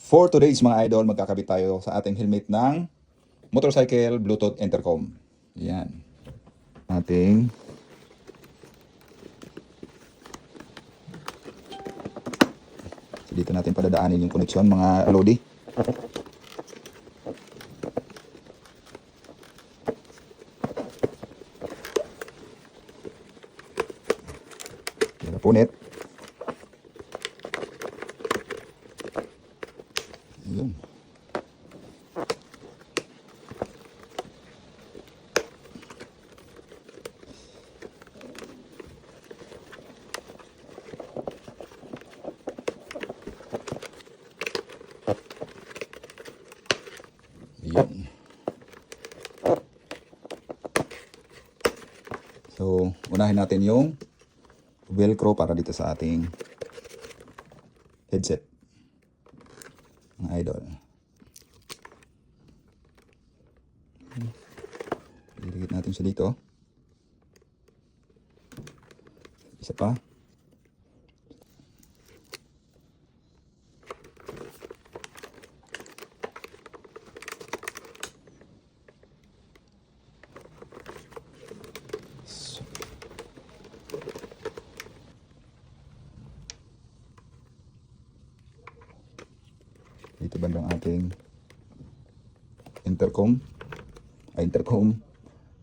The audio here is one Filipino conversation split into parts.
For today's mga idol, magkakabit tayo sa ating helmet ng motorcycle Bluetooth intercom. Yan. Ating dito natin padadaanin yung connection mga lodi. Yan na punit. Yun. Yun. So, unahin natin yung velcro para dito sa ating headset. Mga idol. Iligit natin siya dito. Isa pa. Dito bandang ating intercom,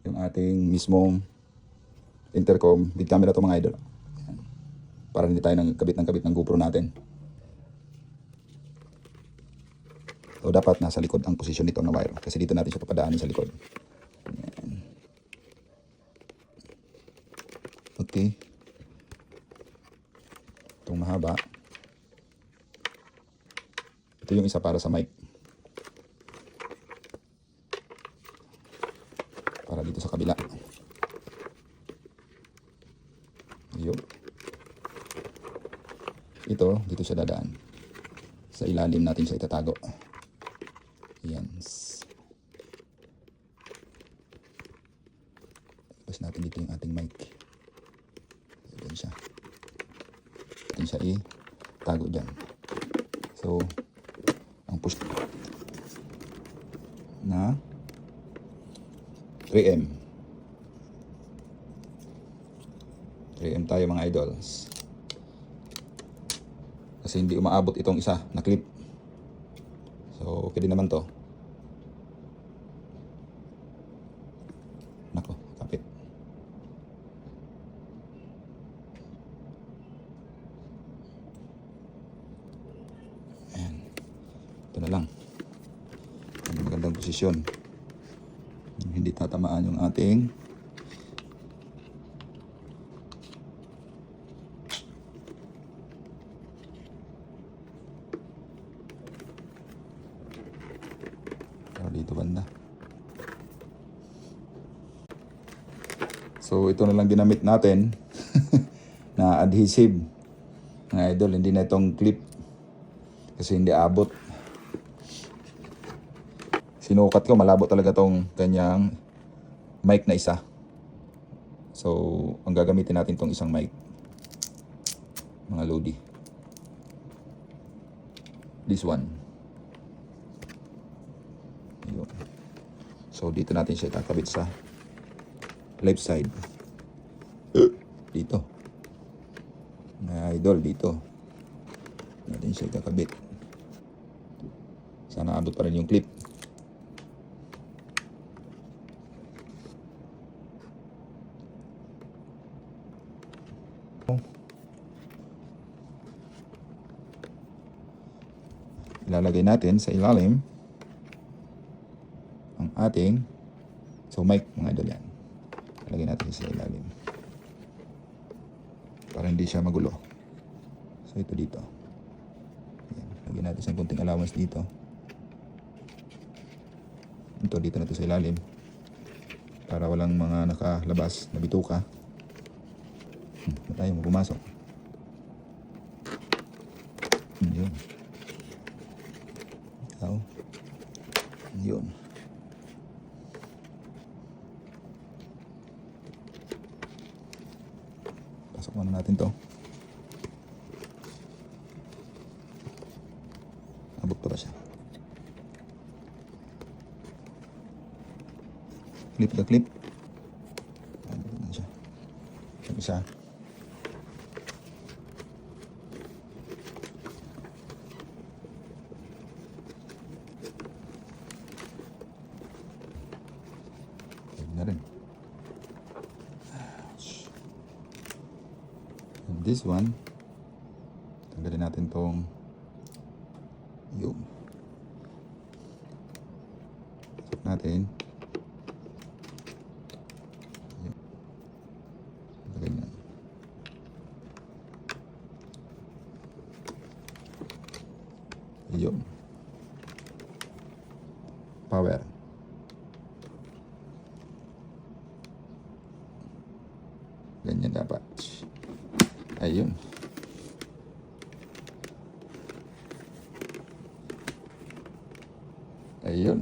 yung ating mismong intercom with camera to mga idol. Ayan. Para hindi tayo ng kabit ng GoPro natin. So dapat nasa likod ang posisyon nito na wire kasi dito natin siya papadaanin sa likod. Ayan. Okay. Itong mahaba. Ito yung isa para sa mic. Para dito sa kabila. Ayun. Ito, dito siya dadaan. Sa ilalim natin siya itatago. Ayan. Tapos natin dito yung ating mic. Ayan siya. Atin siya itago dyan. So, ang push na 3M tayo mga idols kasi hindi umaabot itong isa na clip, so okay din naman to. Nako, kapit. Ayan, ito na lang ang magandang posisyon, hindi tatamaan yung ating dito banda. So ito na lang ginamit natin na adhesive mga idol, hindi na itong clip kasi hindi abot. Sinukat ko, malabo talaga tong kanyang mic na isa. So ang gagamitin natin tong isang mic mga lodi, this one. Yun. So dito natin siya itakabit sa left side. Dito. Mga idol, dito. Natin siya itakabit. Sana abot pa rin yung clip. Ilalagay natin sa ilalim ang ating mic mga idol yan. Ilalagay natin sa ilalim para hindi siya magulo. So ito dito. Ayan. Lagyan natin sa konting allowance dito. Ito dito na ito sa ilalim para walang mga nakalabas na bituka. Na tayo pumasok. Yun. Oh. Yun. Pasok muna natin to. Bukto ba siya? Clip the clip. Ano siya? Yung isa. Na rin. And this one, tanggalin natin tong yung natin. Ganyan. Yung power. Ganyan dapat. Ayun. Ayun.